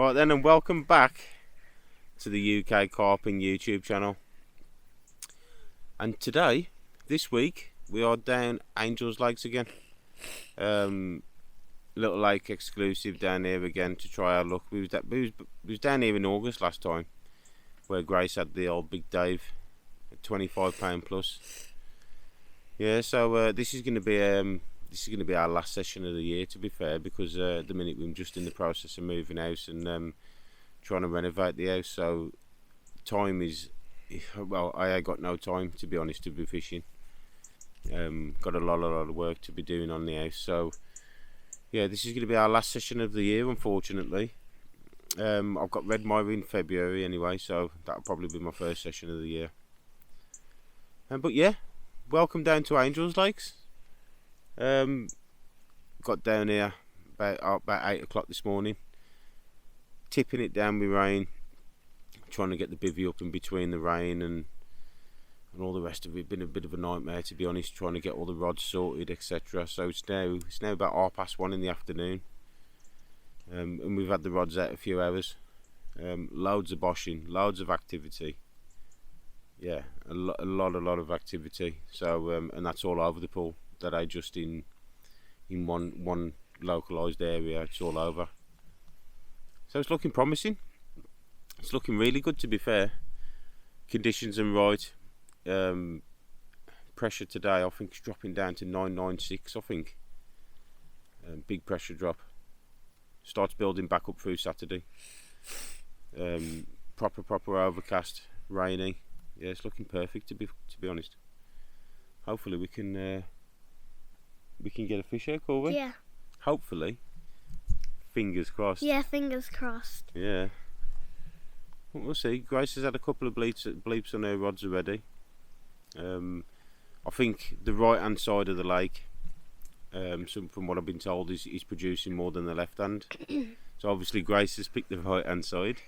Right then, and welcome back to the UK Carping YouTube channel. And today, this week, we are down Angels Lakes again. Little lake exclusive down here again to try our luck. We was down here in August last time, where Grace had the old Big Dave, £25 plus. Yeah, so this is going to be our last session of the year, to be fair, because at the minute we're just in the process of moving house and trying to renovate the house. So time is, well, I ain't got no time, to be honest, to be fishing. Got a lot of work to be doing on the house. So yeah, this is going to be our last session of the year, unfortunately. I've got Red Myra in February anyway, so that'll probably be my first session of the year. But yeah, welcome down to Angels Lakes. Got down here about 8 o'clock this morning, tipping it down with rain, trying to get the bivvy up in between the rain and all the rest of it. Been a bit of a nightmare, to be honest, trying to get all the rods sorted, etc. So it's now about 1:30 in the afternoon, and we've had the rods out a few hours. Loads of boshing, loads of activity. Yeah, a lot of activity. So and that's all over the pool. That I just in one localised area. It's all over. So it's looking promising. It's looking really good, to be fair. Conditions are right. Pressure today, I think, is dropping down to 996. I think. Big pressure drop. Starts building back up through Saturday. Proper overcast, rainy. Yeah, it's looking perfect, to be honest. Hopefully we can get a fish out, can't we? Yeah. Hopefully. Fingers crossed. Yeah, fingers crossed. Yeah. We'll see. Grace has had a couple of bleeps on her rods already. I think the right hand side of the lake, from what I've been told, is producing more than the left hand. So obviously Grace has picked the right hand side.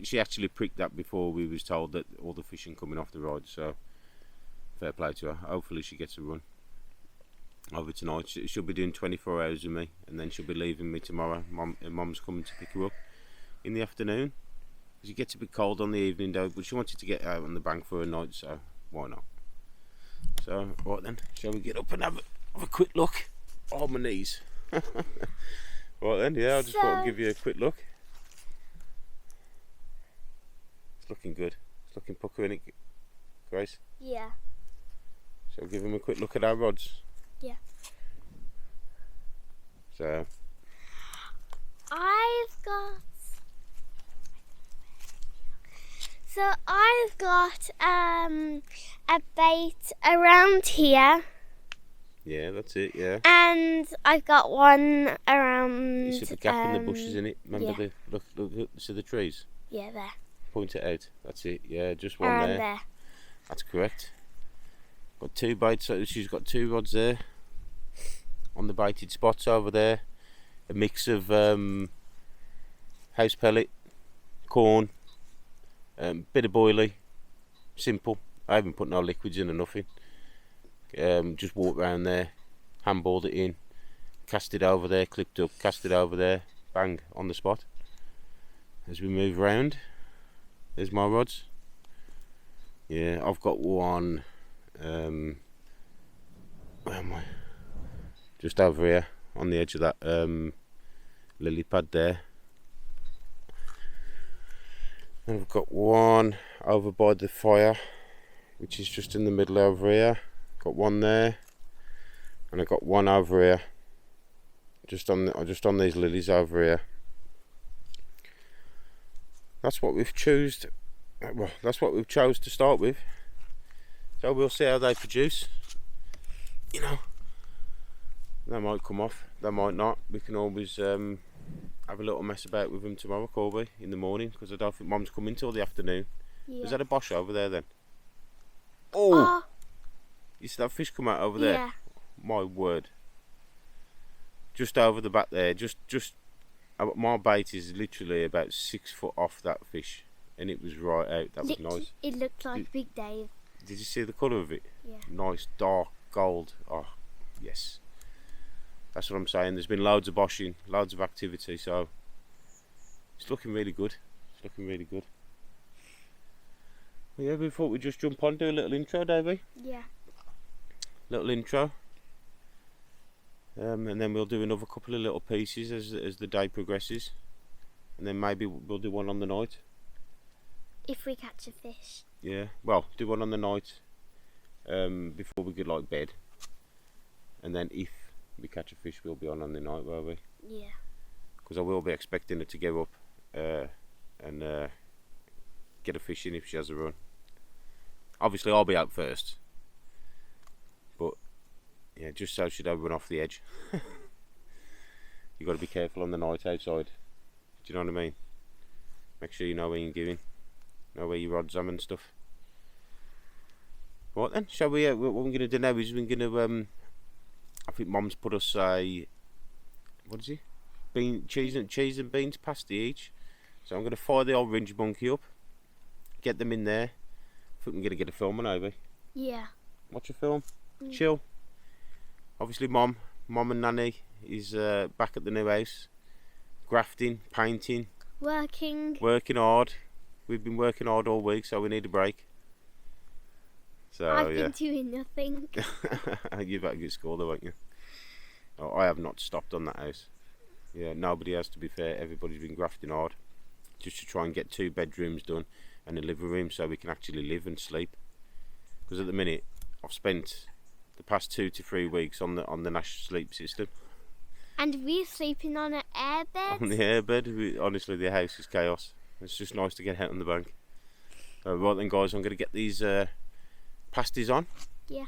She actually pricked that before we was told that all the fishing coming off the rod, so fair play to her. Hopefully she gets a run over tonight. She'll be doing 24 hours with me, and then she'll be leaving me tomorrow. Mum's coming to pick her up in the afternoon. It gets a bit cold on the evening though, but she wanted to get out on the bank for a night, so why not? So right then, shall we get up and have a quick look? Oh, my knees. Right then, yeah, I just thought I'd give you a quick look. It's looking good. It's looking pucker, innit, Grace? Yeah. Shall we give him a quick look at our rods? Yeah. So I've got a bait around here. yeah, that's it, yeah. And I've got one around. You see the gap in the bushes, in it? Remember yeah. look, see the trees? Yeah, there. Point it out. That's it. Yeah, just one Around there. there. That's correct. Got two baits, so she's got two rods there on the baited spots over there. A mix of house pellet, corn, bit of boilie, simple. I haven't put no liquids in or nothing. Just walked around there, handballed it in, cast it over there, clipped up, cast it over there, bang, on the spot. As we move around, there's my rods. Yeah, I've got one, where am I? Just over here, on the edge of that lily pad there. And I've got one over by the fire, which is just in the middle over here. Got one there, and I got one over here, just on these lilies over here. That's what we've chose. Well, that's what we've chose to start with. So we'll see how they produce. You know, they might come off, they might not. We can always have a little mess about with them tomorrow, Corby, in the morning, because I don't think Mum's coming till the afternoon. Yeah. Is that a bosh over there then? Oh! You see that fish come out over there? Yeah. My word. Just over the back there, just my bait is literally about 6 foot off that fish, and it was right out. That was nice. It looked like Big Dave. Did you see the colour of it? Yeah. Nice dark gold. Oh yes, that's what I'm saying. There's been loads of boshing, loads of activity, so It's looking really good. It's looking really good. Well, yeah, we thought we'd just jump on, do a little intro, Davey. Yeah. Little intro. And then we'll do another couple of little pieces as the day progresses. And then maybe we'll do one on the night. If we catch a fish. Yeah, well, do one on the night before we get like bed. And then if we catch a fish, we'll be on the night, won't we? Yeah. Because I will be expecting her to go up and get a fish in if she has a run. Obviously, I'll be out first. But, yeah, just so she don't run off the edge. You've got to be careful on the night outside. Do you know what I mean? Make sure you know where you're going. Know where your rod's on and stuff. Right then, shall we? What we're going to do now is we're going to... I think Mum's put us a... What is it? Cheese and beans pasty each. So I'm going to fire the orange monkey up. Get them in there. I think we're going to get a film on over. Yeah. Watch a film. Chill. Obviously Mum and Nanny is back at the new house. Grafting, painting. Working hard. We've been working hard all week, so we need a break. So I've been doing nothing. You've had a good score though, won't you? Oh, I have not stopped on that house. Yeah, nobody has, to be fair. Everybody's been grafting hard just to try and get 2 bedrooms done and a living room so we can actually live and sleep. Because at the minute I've spent the past 2 to 3 weeks on the national sleep system. And we're sleeping on an airbed. On the airbed. Honestly, the house is chaos. It's just nice to get out on the bank. Right then, guys, I'm going to get these pasties on. Yeah.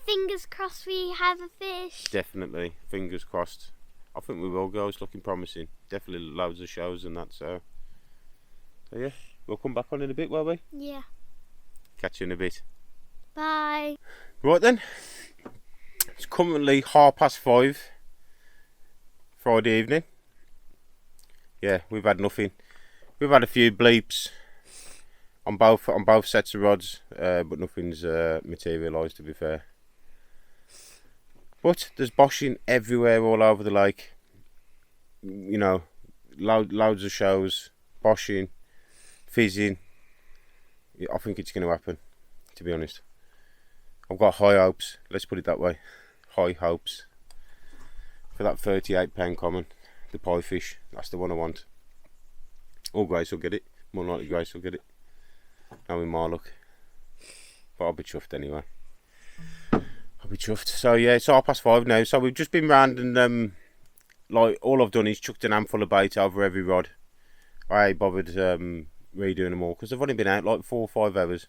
Fingers crossed we have a fish. Definitely. Fingers crossed. I think we will go. It's looking promising. Definitely loads of shows and that, so yeah. We'll come back on in a bit, won't we? Yeah. Catch you in a bit. Bye. Right then. It's currently 5:30 Friday evening. Yeah, we've had nothing. We've had a few bleeps on both sets of rods, but nothing's materialised, to be fair. But there's boshing everywhere all over the lake. You know, loads of shows, boshing, fizzing. I think it's going to happen, to be honest. I've got high hopes, let's put it that way. High hopes for that £38 common, the pie fish. That's the one I want. Or Grace will get it. More likely Grace will get it. Knowing my luck. But I'll be chuffed anyway. I'll be chuffed. So yeah, it's 5:30 now. So we've just been round and like all I've done is chucked an handful of bait over every rod. I ain't bothered redoing them all because they've only been out like 4 or 5 hours.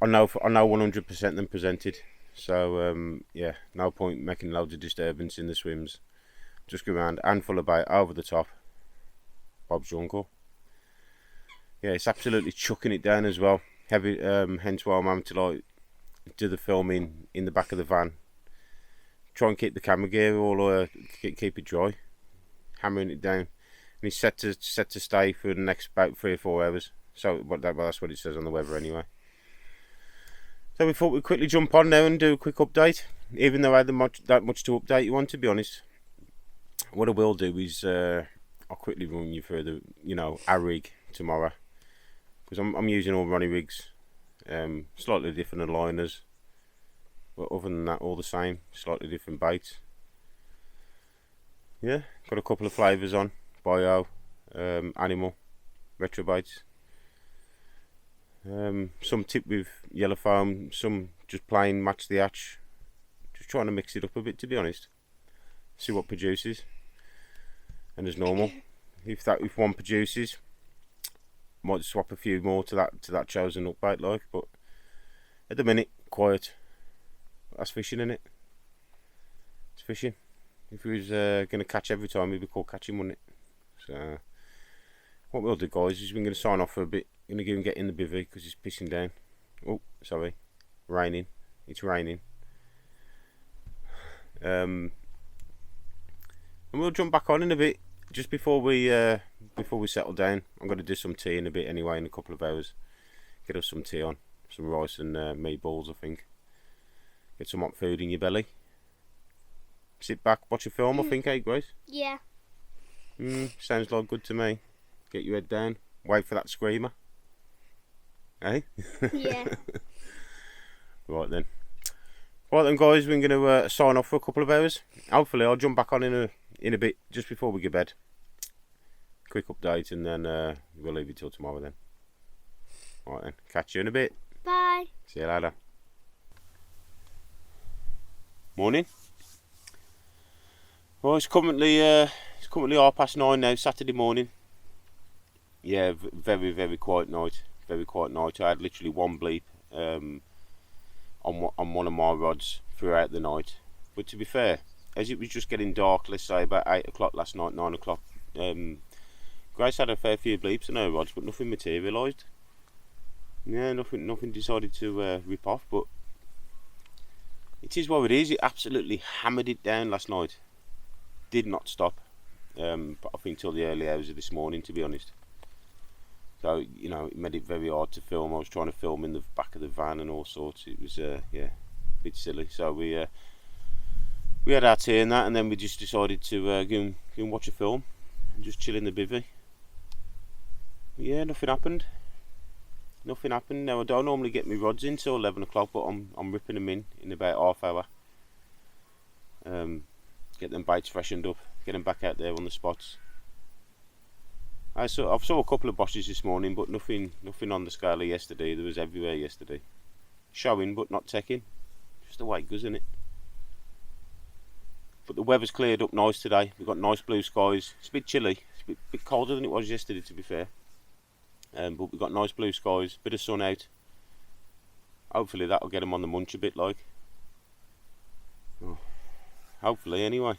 I know 100% them presented. So yeah, no point making loads of disturbance in the swims. Just go around, handful of bait over the top. Bob's your uncle. Yeah, it's absolutely chucking it down as well. Heavy, hence why I'm having to like do the filming in the back of the van. Try and keep the camera gear all keep it dry. Hammering it down, and it's set to stay for the next about 3 or 4 hours. So that's what it says on the weather anyway. So we thought we'd quickly jump on now and do a quick update. Even though I had that much to update you on, to be honest. What I will do is I'll quickly run you through our rig tomorrow, because I'm using all Ronnie rigs, slightly different aligners, but other than that all the same, slightly different baits. Yeah, got a couple of flavours on, bio, animal, retro baits. Some tipped with yellow foam, some just plain match the hatch. Just trying to mix it up a bit, to be honest. See what produces. And as normal, if one produces, might swap a few more to that chosen up bait like. But at the minute, quiet. That's fishing, innit? It's fishing. If we was going to catch every time, it'd be called catching, wouldn't it? So what we'll do, guys, is we're going to sign off for a bit. Going to go and get in the bivvy because it's pissing down. Oh, sorry, raining. It's raining. And we'll jump back on in a bit. Just before we settle down, I'm going to do some tea in a bit anyway. In a couple of hours, get us some tea on, some rice and meatballs. I think. Get some hot food in your belly. Sit back, watch a film. I think, Grace? Yeah. Sounds like good to me. Get your head down. Wait for that screamer. Eh? Yeah. Right then. Right then, guys. We're going to sign off for a couple of hours. Hopefully, I'll jump back on in a bit just before we go to bed. Quick update, and then we'll leave it till tomorrow then. Right then. Catch you in a bit. Bye. See you later. Morning. Well, it's currently 9:30 now, Saturday morning. Yeah, very, very quiet night. Very quiet night. I had literally one bleep on one of my rods throughout the night. But to be fair, as it was just getting dark, let's say about 8 o'clock last night, 9 o'clock, Grace had a fair few bleeps on her rods, but nothing materialised. Yeah, nothing decided to rip off, but it is what it is. It absolutely hammered it down last night. Did not stop, but I think till the early hours of this morning, to be honest. So, it made it very hard to film. I was trying to film in the back of the van and all sorts. It was, a bit silly. So we had our tea and that, and then we just decided to go and watch a film and just chill in the bivvy. Yeah, nothing happened. Nothing happened. Now, I don't normally get my rods in till 11 o'clock, but I'm ripping them in about half hour. Get them baits freshened up, get them back out there on the spots. I saw a couple of bosses this morning, but nothing on the scale of yesterday. There was everywhere yesterday. Showing, but not taking. Just the way it goes, isn't it? But the weather's cleared up nice today. We've got nice blue skies. It's a bit chilly. It's a bit colder than it was yesterday, to be fair. But we've got nice blue skies, bit of sun out. Hopefully that'll get them on the munch a bit, like. Oh. Hopefully, anyway.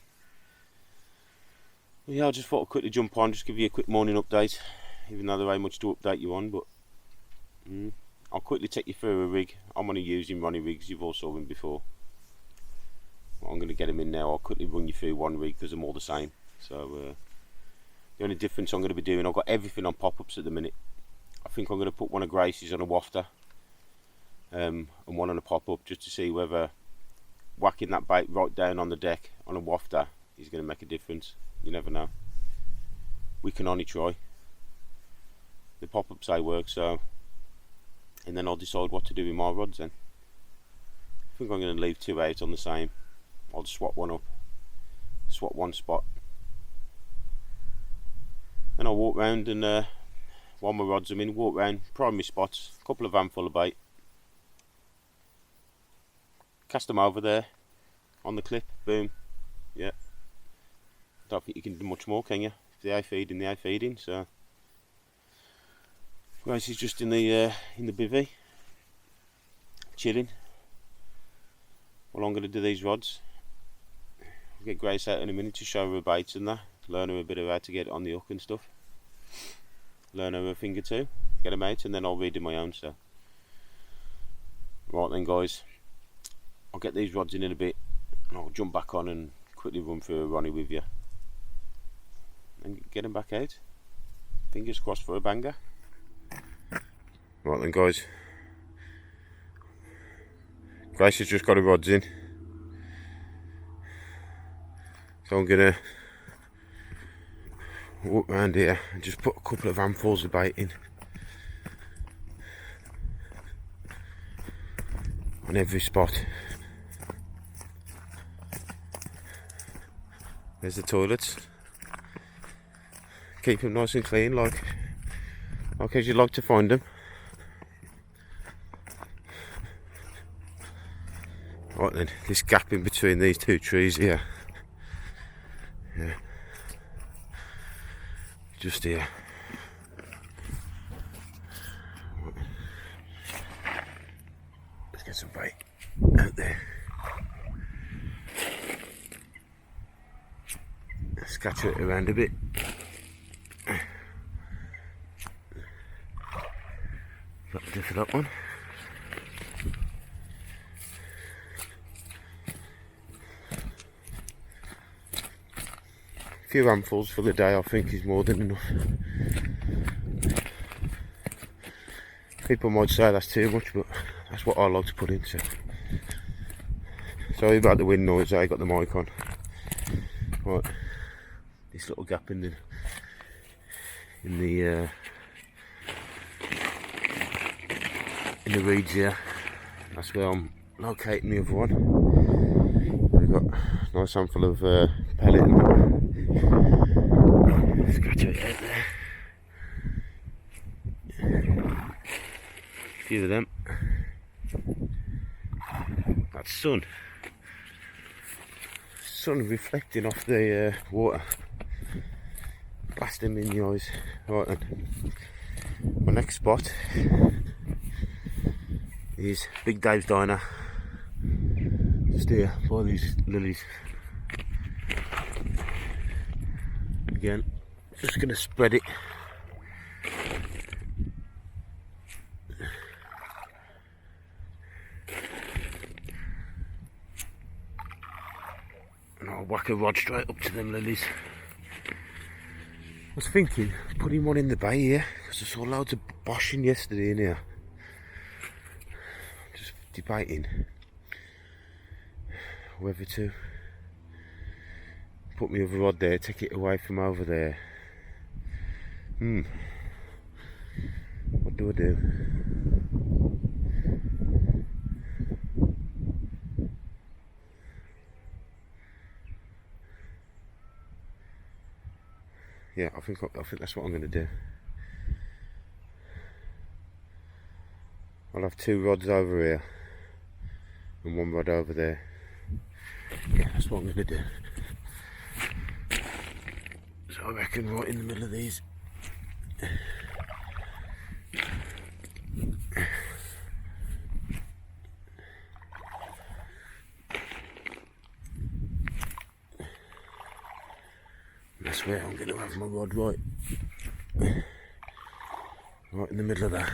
Well, yeah, I just thought I'd quickly jump on, just give you a quick morning update, even though there ain't much to update you on, but I'll quickly take you through a rig. I'm only using Ronnie rigs, you've all saw him before. Well, I'm going to get him in now. I'll quickly run you through one rig because they're all the same. So, the only difference I'm going to be doing, I've got everything on pop-ups at the minute. I think I'm going to put one of Grace's on a wafter and one on a pop-up just to see whether whacking that bait right down on the deck on a wafter is going to make a difference. You never know. We can only try. The pop-ups they work, so, and then I'll decide what to do with my rods then. I think I'm going to leave 2 out on the same. I'll just swap one up, swap one spot, and I'll walk round and while my rods are in, walk round, prime my spots, a couple of handful of bait, cast them over there on the clip, boom. Yeah, don't think you can do much more, can you? If they are feeding, so Grace is just in the bivvy, chilling while I'm going to do these rods. I'll get Grace out in a minute to show her baits and that, learn her a bit of how to get it on the hook and stuff, learn her a thing or two, get them out, and then I'll read in my own stuff. Right then, guys, I'll get these rods in a bit and I'll jump back on and quickly run through a Ronnie with you and get them back out. Fingers crossed for a banger. Right then, guys, Grace has just got her rods in, so I'm gonna walk around here and just put a couple of handfuls of bait in on every spot. There's the toilets. Keep them nice and clean, like as you like to find them. Right then, this gap in between these two trees here. Yeah. Just here. Let's get some bait out there. Scatter it around a bit. Got to do for that one. A few handfuls for the day I think is more than enough. People might say that's too much, but that's what I like to put in. So sorry about the wind noise, I got the mic on. Right, this little gap in in the reeds here. That's where I'm locating the other one. We've got a nice handful of pellet in there. Scratch it out there. A few of them. That's sun reflecting off the water, blasting me in the eyes. Right then, my next spot is Big Dave's Diner, just here by these lilies. Again, just going to spread it. And I'll whack a rod straight up to them lilies. I was thinking putting one in the bay here, because I saw loads of boshing yesterday in here. Just debating whether to put my other rod there, take it away from over there. What do I do? Yeah, I think that's what I'm going to do. I'll have 2 rods over here and 1 rod over there. Yeah, that's what I'm going to do. So I reckon right in the middle of these. That's where I'm going to have my rod, right in the middle of that.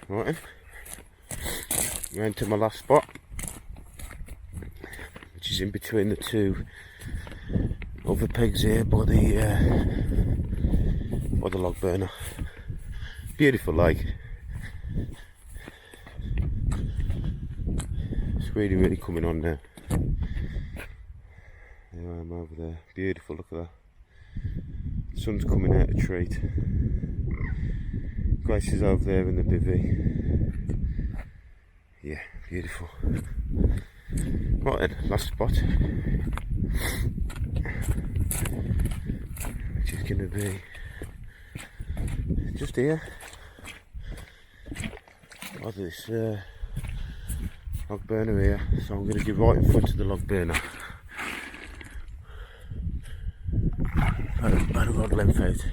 Right then, round to my last spot, which is in between the 2 other pegs here by the log burner. Beautiful lake. It's really coming on now. There I am over there. Beautiful, look at that. Sun's coming out of treat. Grace is over there in the bivvy. Yeah, beautiful. Right then, last spot. Which is going to be just here. By this log burner here. So I'm going to get right in front of the log burner. About a rod length out.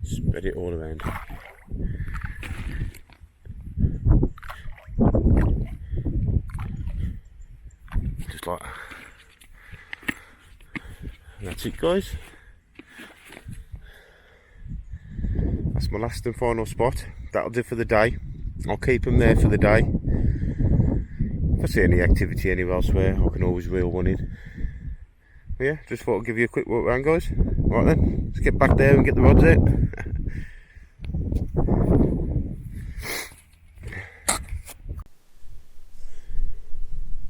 Spread it all around. Just like that. And that's it, guys. That's my last and final spot. That'll do for the day. I'll keep them there for the day. If I see any activity anywhere elsewhere, I can always reel one in. But yeah, just thought I'd give you a quick walk around, guys. Right then, let's get back there and get the rods out.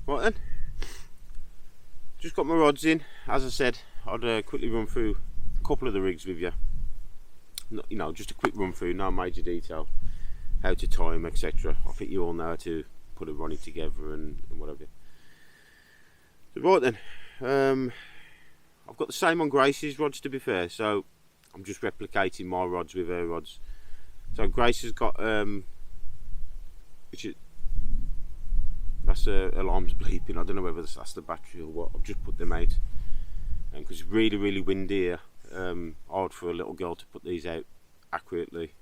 Right then, just got my rods in. As I said, I'd quickly run through a couple of the rigs with you. You know, just a quick run through, no major detail, how to tie them, etc. I think you all know how to put a Ronnie together and whatever. So right then, I've got the same on Grace's rods, to be fair, so I'm just replicating my rods with her rods. So Grace has got which is, that's alarm's bleeping. I don't know whether that's the battery or what. I've just put them out because it's really windy here. Hard for a little girl to put these out accurately.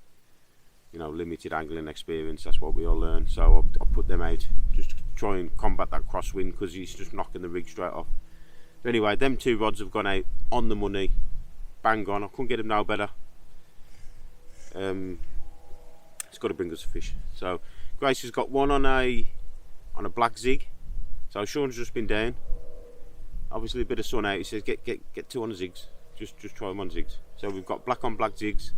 You know, limited angling experience, that's what we all learn. So I'll put them out just to try and combat that crosswind, because he's just knocking the rig straight off. But anyway, them 2 rods have gone out on the money, bang on. I couldn't get them no better. It's got to bring us a fish. So Grace has got one on a black zig. So Sean's just been down. Obviously a bit of sun out. He says get 2 on the zigs. Just try them on zigs. So we've got black on black zigs.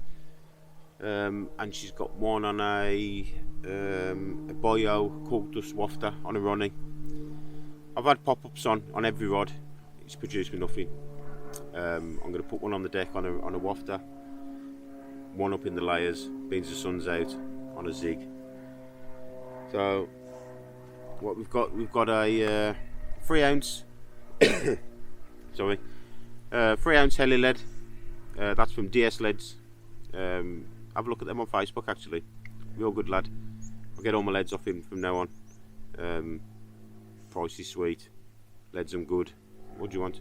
And she's got one on a bio cultus wafter on a Ronnie. I've had pop-ups on every rod. It's produced me nothing. I'm going to put one on the deck on a wafter, one up in the layers, means the sun's out, on a zig. So what we've got a 3 ounce sorry, 3 ounce heli lead. That's from DS Leads. Have a look at them on Facebook actually. Real good lad. I'll get all my leads off him from now on. Price is sweet, leads them good. What do you want?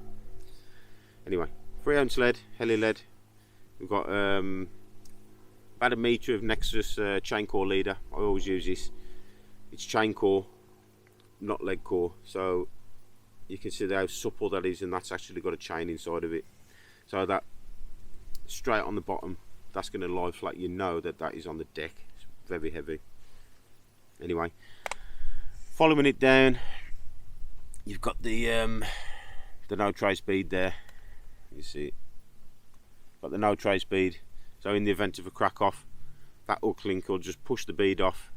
Anyway, 3 ounce lead, heli lead. We've got about a metre of Nexus chain core leader. I always use this. It's chain core, not leg core, so you can see how supple that is, and that's actually got a chain inside of it. So that straight on the bottom, that's going to lie flat. You know that is on the deck. It's very heavy. Anyway, following it down, you've got the no trace bead there. You see it. Got the no trace bead. So in the event of a crack off, that hook link will just push the bead off.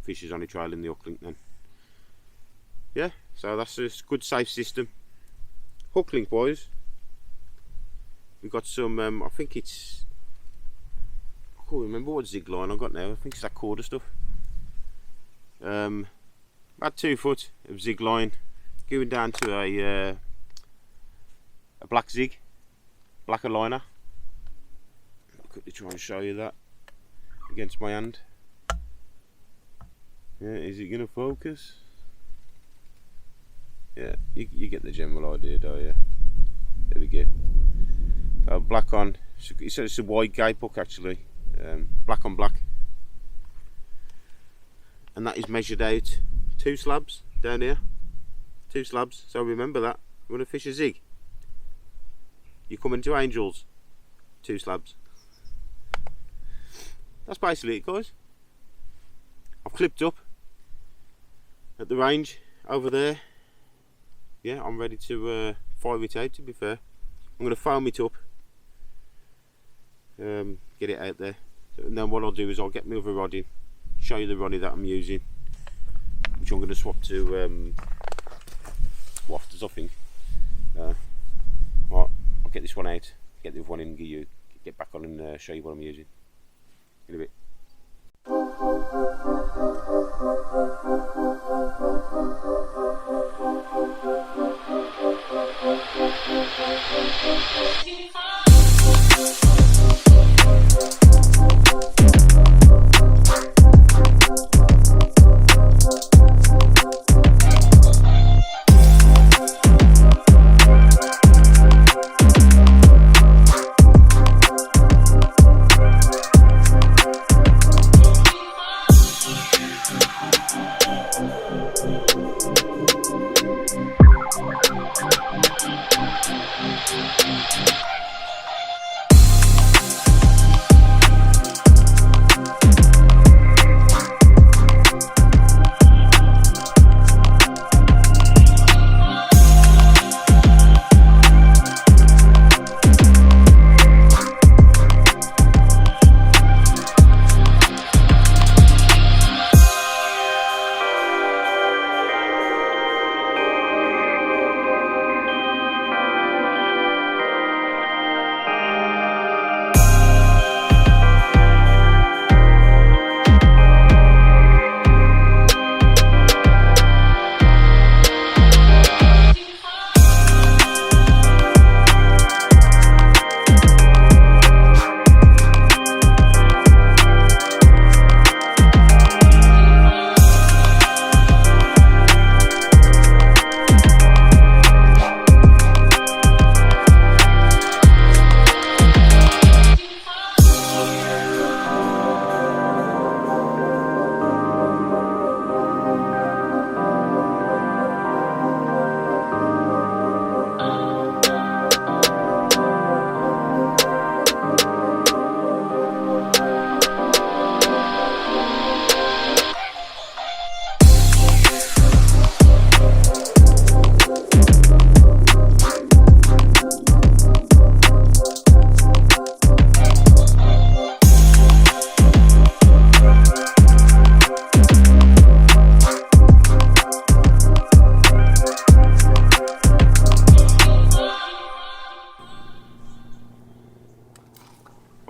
Fish is only trailing the hook link then. Yeah, so that's a good safe system. Hook link wise, we've got some, I think it's, I can't remember what zig line I've got now. I think it's that quarter stuff. About 2 foot of zig line, going down to a black zig, black aligner. I'll quickly try and show you that against my hand. Yeah, is it going to focus? Yeah, you get the general idea, don't you? There we go. Black on, it's a wide gape hook actually, black on black. And that is measured out 2 slabs down here. 2 slabs, so remember that. You want to fish a zig? You come into Angels, 2 slabs. That's basically it, guys. I've clipped up at the range over there. Yeah, I'm ready to fire it out, to be fair. I'm going to foam it up, get it out there, and then what I'll do is I'll get my other rod in, show you the Ronnie that I'm using, which I'm going to swap to wafters, I think. Right, I'll get this one out, get the other one in, and get back on and show you what I'm using in a bit.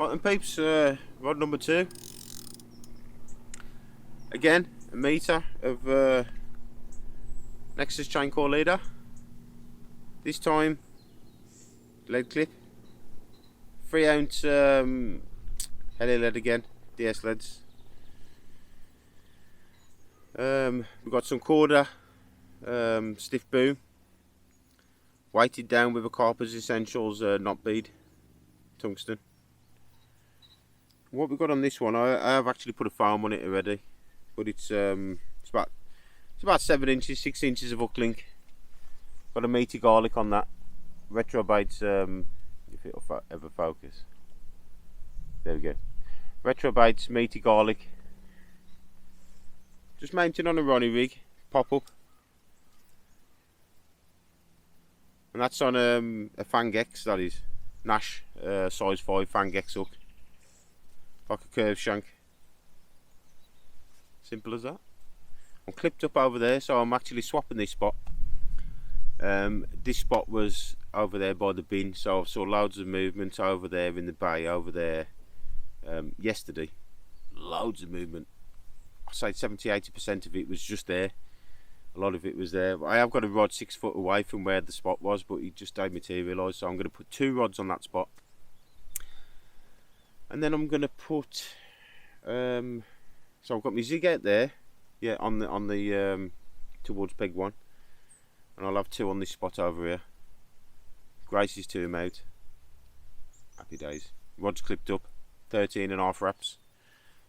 Right then peeps, rod number 2. Again, a meter of Nexus chain core leader. This time, lead clip. 3 ounce heli lead again, DS leads. We've got some Corda stiff boom. Weighted down with a Carp's Essentials knot bead, tungsten. What we've got on this one, I have actually put a foam on it already, but it's about 7 inches, 6 inches of hook link. Got a meaty garlic on that. Retro baits, if it'll ever focus. There we go. Retro baits, meaty garlic. Just mounted on a Ronnie rig, pop up. And that's on a Fang X, that is. Nash size 5 Fang X hook. Like a curved shank. Simple as that. I'm clipped up over there, so I'm actually swapping this spot. This spot was over there by the bin, so I saw loads of movement over there in the bay over there yesterday. Loads of movement. I say 70-80% of it was just there. A lot of it was there. I have got a rod 6 foot away from where the spot was, but it just don't materialise, so I'm going to put 2 rods on that spot. And then I'm going to put so I've got my zig out there, yeah, on the towards peg 1, and I'll have 2 on this spot over here. Grace's 2 out. Happy days. Rod's clipped up, 13.5 wraps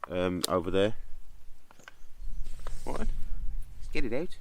over there. Right, let's get it out.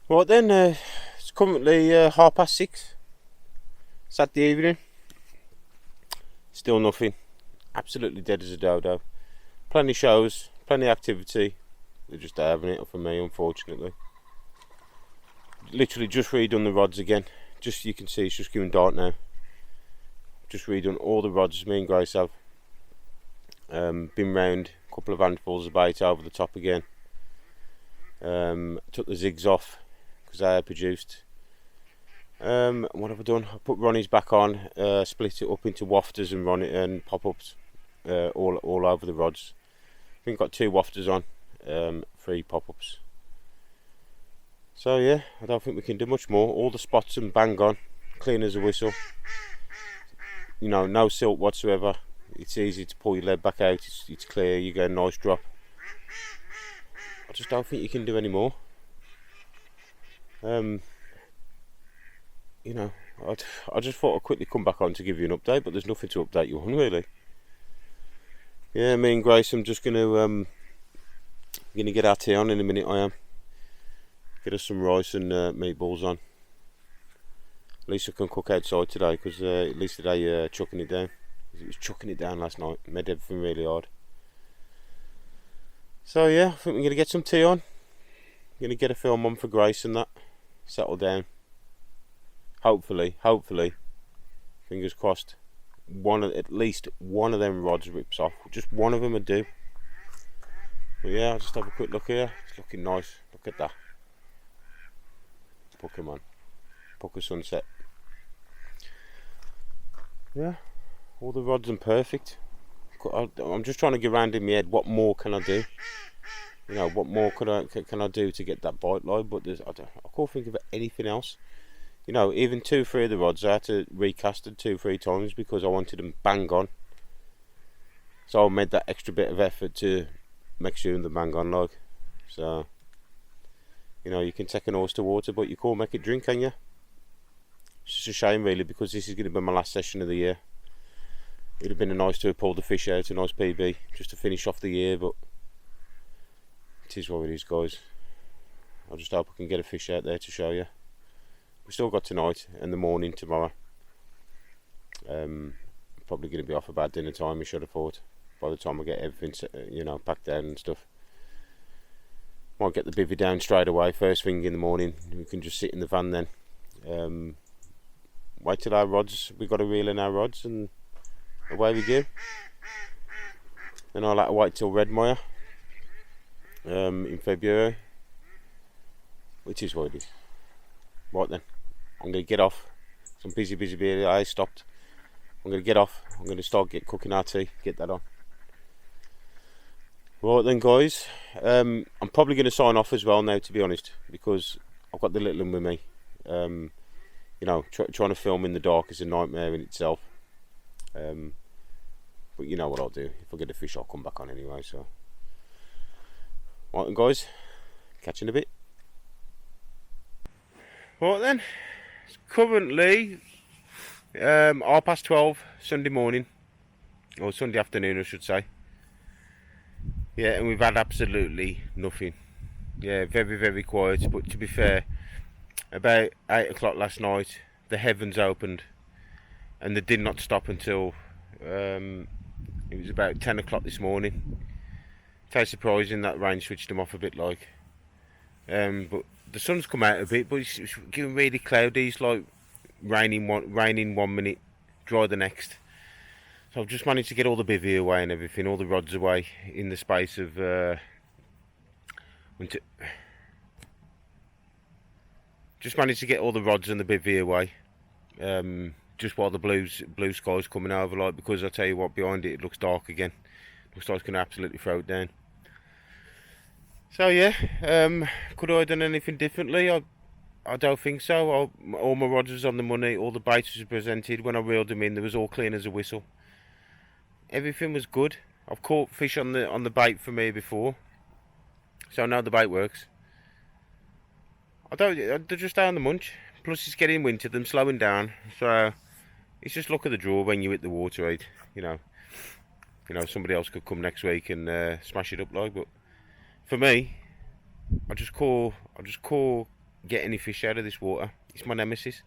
Right then, it's currently 6:30, Saturday evening. Still nothing. Absolutely dead as a dodo. Plenty shows, plenty activity. They're just having it for me, unfortunately. Literally just redone the rods again. Just, you can see it's just getting dark now. Just redone all the rods me and Grace have. Been round a couple of handfuls of bait over the top again. Took the zigs off because they had produced. What have I done? I put Ronnie's back on, split it up into wafters and Ronnie and pop-ups all over the rods. I think got 2 wafters on, 3 pop-ups. So yeah, I don't think we can do much more. All the spots and bang on, clean as a whistle. You know, no silt whatsoever. It's easy to pull your lead back out. It's clear. You get a nice drop. I just don't think you can do any more. You know, I just thought I'd quickly come back on to give you an update, but there's nothing to update you on really. Yeah, me and Grace, I'm just gonna get our tea on in a minute. I am. Get us some rice and meatballs on. At least I can cook outside today, because at least today chucking it down. It was chucking it down last night. Made everything really hard. So yeah, I think we're gonna get some tea on. Gonna get a film on for Grace and that. Settle down. Hopefully, fingers crossed, at least one of them rods rips off. Just one of them would do. But yeah, I'll just have a quick look here. It's looking nice. Look at that. Pokemon. Poker sunset. Yeah, all the rods are perfect. I'm just trying to get around in my head. What more can I do? You know, what more can I do to get that bite line? But I can't think of anything else. You know, even 2-3 of the rods I had to recast it 2-3 times because I wanted them bang on. So I made that extra bit of effort to make sure them bang on, like. So, you know, you can take an horse to water, but you can't make it drink, can you? It's just a shame, really, because this is going to be my last session of the year. It would have been nice to have pulled the fish out, a nice PB, just to finish off the year, but it is what it is, guys. I just hope I can get a fish out there to show you. We've still got tonight and the morning tomorrow. Probably going to be off about dinner time, I should have thought. By the time I get everything, you know, packed down and stuff. Might get the bivvy down straight away, first thing in the morning. We can just sit in the van then. Wait till our rods, we've got to reel in our rods and away we go. Then I'll have to wait till Redmire in February. Which is what it is. Right then. I'm going to get off. Some busy beer. I stopped. I'm going to get off. I'm going to start cooking our tea. Get that on. Right then, guys. I'm probably going to sign off as well now, to be honest, because I've got the little one with me. You know, trying to film in the dark is a nightmare in itself. But you know what I'll do. If I get a fish, I'll come back on anyway. So, right then, guys. Catch you in a bit. Right then. It's currently 12:30 Sunday morning, or Sunday afternoon I should say. Yeah, and we've had absolutely nothing. Yeah, very quiet, but to be fair, about 8 o'clock last night the heavens opened and they did not stop until it was about 10 o'clock this morning. It's surprising that rain switched them off a bit, like. But the sun's come out a bit, but it's getting really cloudy. It's like raining one minute, dry the next. So I've just managed to get all the bivvy away and everything, all the rods away in the space of just managed to get all the rods and the bivvy away. Just while the blue sky's coming over, like, because I tell you what, behind it looks dark again. Looks like it's gonna absolutely throw it down. So yeah, could I have done anything differently? I don't think so. All my rods was on the money, all the baits was presented. When I reeled them in, they was all clean as a whistle. Everything was good. I've caught fish on the bait for me before, so I know the bait works. They're just down the munch. Plus it's getting winter, them slowing down. So it's just luck of the draw when you hit the water, right? You know, somebody else could come next week and smash it up, like. But for me, I just call get any fish out of this water. It's my nemesis.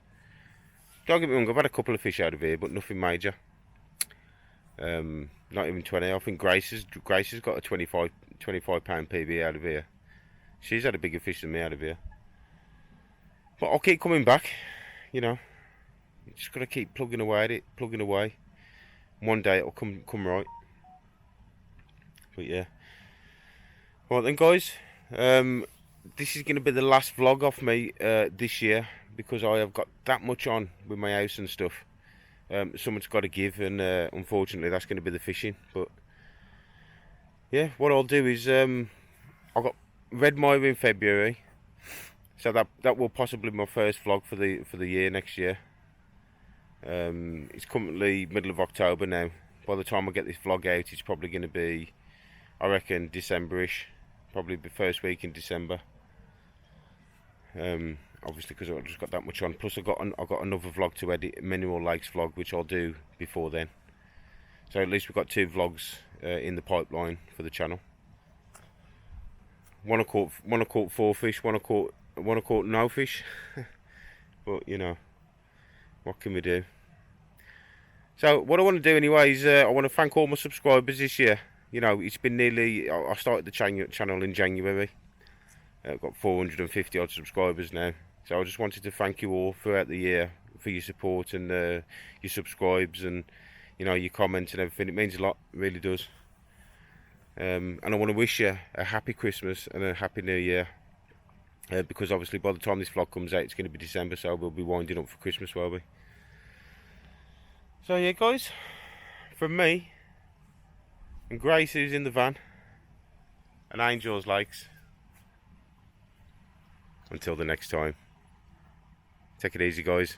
Don't get me wrong, I've had a couple of fish out of here, but nothing major. Not even 20. I think Grace has got a 25 pound PB out of here. She's had a bigger fish than me out of here. But I'll keep coming back, you know. You just got to keep plugging away at it, plugging away. One day it'll come right. But yeah. Right then, guys. This is going to be the last vlog off me this year, because I have got that much on with my house and stuff. Someone's got to give, and unfortunately that's going to be the fishing. But yeah, what I'll do is I've got Red Mire in February, so that will possibly be my first vlog for the year next year. It's currently middle of October now. By the time I get this vlog out, it's probably going to be, I reckon, December-ish, probably the first week in December. Obviously because I've just got that much on. Plus I've got another vlog to edit, a Mineral Lakes vlog, which I'll do before then. So at least we've got 2 vlogs in the pipeline for the channel. One I caught 4 fish, one I caught no fish. But you know, what can we do? So what I want to do anyway is I want to thank all my subscribers this year. You know, it's been nearly, I started the channel in January. I've got 450 odd subscribers now. So I just wanted to thank you all throughout the year for your support and your subscribes and, you know, your comments and everything. It means a lot, it really does. And I want to wish you a happy Christmas and a happy New Year. Because obviously by the time this vlog comes out, it's going to be December, so we'll be winding up for Christmas, won't we? So yeah, guys, from me and Grace, who's in the van, and Angel's Lakes, until the next time, take it easy, guys.